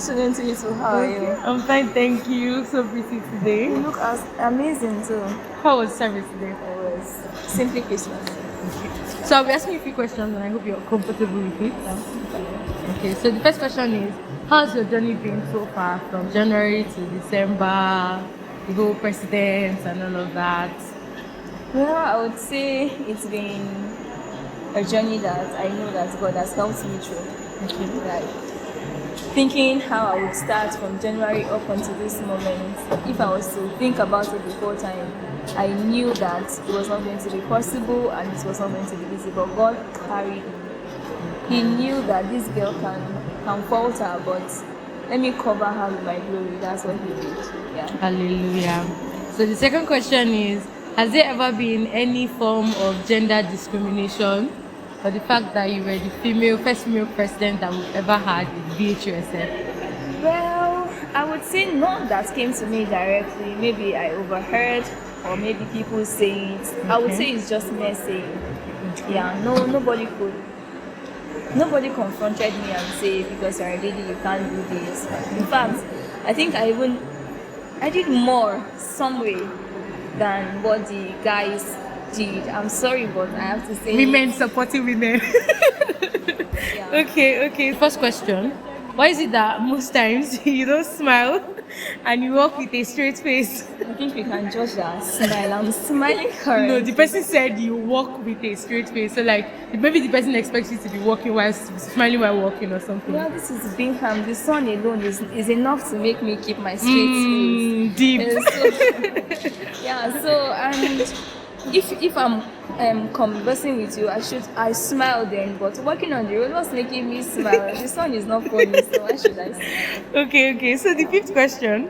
afternoon to you too. How are you? I'm fine, thank you. So pretty today. You look amazing too. How was service today? It was simply Christmas. So I'll be asking you a few questions and I hope you're comfortable with it. Okay, so the first question is, how's your journey been so far from January to December, the whole president and all of that? Well, I would say it's been a journey that I know that God has helped me through. Okay. Like thinking how I would start from January up until this moment. If I was to think about it before time, I knew that it was not going to be possible and it was not going to be easy. But God carried me. He knew that this girl can falter, but let me cover her with my glory. That's what He did. Yeah. Hallelujah. So the second question is, has there ever been any form of gender discrimination, or the fact that you were the first female president that we've ever had in VHUSF? Well, I would say none that came to me directly. Maybe I overheard, or maybe people saying it. Okay. I would say it's just me saying. Yeah, nobody confronted me and say, because you're a lady, you can't do this. In fact, I think I did more some way than what the guys did. I'm sorry, but I have to say women supporting women. Yeah. Okay. First question. Why is it that most times you don't smile and you walk with a straight face? I think we can judge that smile. I'm smiling currently. No, the person said you walk with a straight face. So like maybe the person expects you to be walking while smiling while walking or something. Well, this is Bingham. The sun alone is enough to make me keep my straight face. Deep. And if I'm conversing with you, I smile then, but walking on the road was making me smile. The sun is not for me, so why should I smile? Okay. So the fifth question: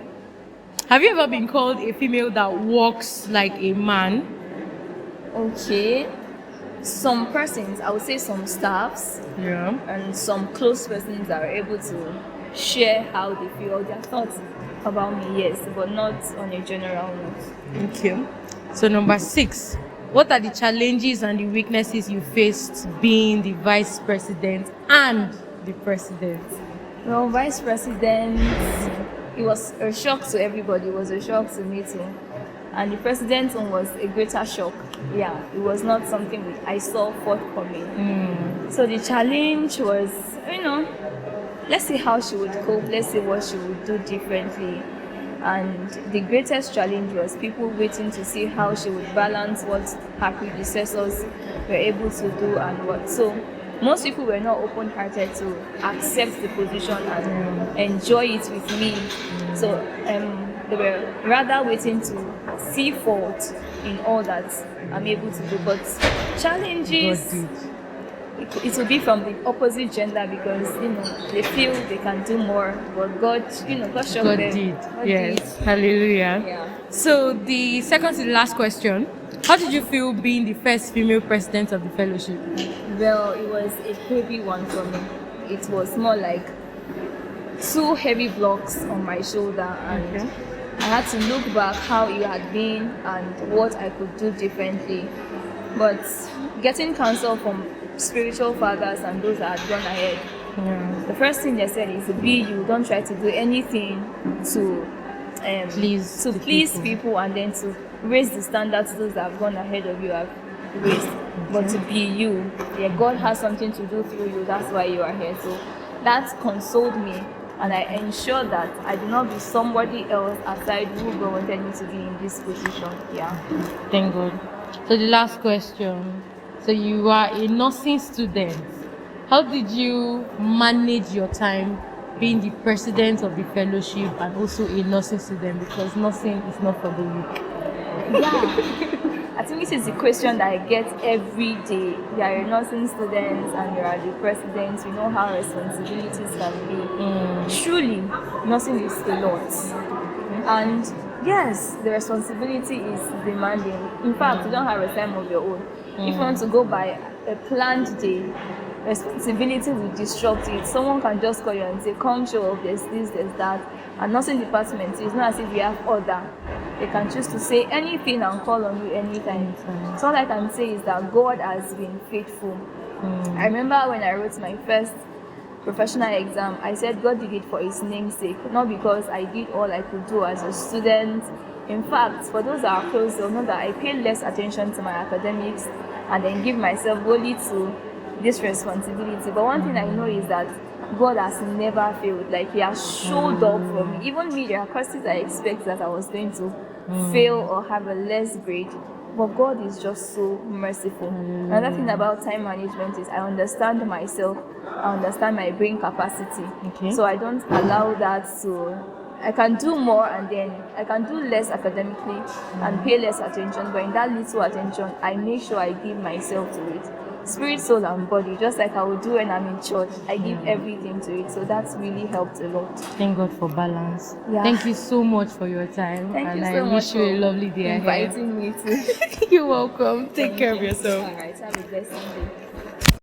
have you ever been called a female that walks like a man? Okay. Some persons, I would say some staffs, and some close persons are able to share how they feel, their thoughts about me, yes, but not on a general note. Okay. So number 6, what are the challenges and the weaknesses you faced being the vice president and the president? Well, vice president, it was a shock to everybody. It was a shock to me too. And the president was a greater shock. Yeah, it was not something I saw forthcoming. So the challenge was, let's see how she would cope. Let's see what she would do differently. And the greatest challenge was people waiting to see how she would balance what her predecessors were able to do and what. So most people were not open-hearted to accept the position and enjoy it with me. So they were rather waiting to see fault in all that I'm able to do. But challenges, it will be from the opposite gender because they feel they can do more, but God showed them. Did. Yes. Hallelujah. Yeah. So the second to the last question: how did you feel being the first female president of the fellowship? Well, it was a heavy one for me. It was more like 2 heavy blocks on my shoulder, and I had to look back how it had been and what I could do differently. But getting counsel from spiritual fathers and those that had gone ahead, the first thing they said is, be you, don't try to do anything to please people and then to raise the standards those that have gone ahead of you have raised, but to be you. God has something to do through you, that's why you are here. So that consoled me, and I ensured that I did not be somebody else aside who God wanted me to be in this position. Thank God. So the last question: so you are a nursing student. How did you manage your time being the president of the fellowship and also a nursing student? Because nursing is not for the weak. I think this is the question that I get every day. You are a nursing student and you are the president. You know how responsibilities can be. Truly, nursing is a lot. And yes, the responsibility is demanding. In fact, you don't have a time of your own. If you want to go by a planned day, responsibility will disrupt it. Someone can just call you and say, come show up, there's this, there's that. And nursing department, it's not as if we have order. They can choose to say anything and call on you anytime. So all I can say is that God has been faithful. I remember when I wrote my first professional exam, I said God did it for His name's sake, not because I did all I could do as a student. In fact, for those that are close, they'll know that I pay less attention to my academics and then give myself wholly to this responsibility. But one thing I know is that God has never failed. Like, He has showed up for me. Even me, there are courses I expect that I was going to fail or have a less grade. But God is just so merciful. Another thing about time management is I understand myself. I understand my brain capacity. Okay. So I don't allow that to... I can do more and then I can do less academically and pay less attention. But in that little attention, I make sure I give myself to it. Spirit, soul, and body, just like I would do when I'm in church. I give everything to it. So that's really helped a lot. Thank God for balance. Yeah. Thank you so much for your time. Thank and you I so much wish you a for lovely day ahead. inviting me to. You're welcome. Take Thank care of you. yourself. All right. Have a blessed day.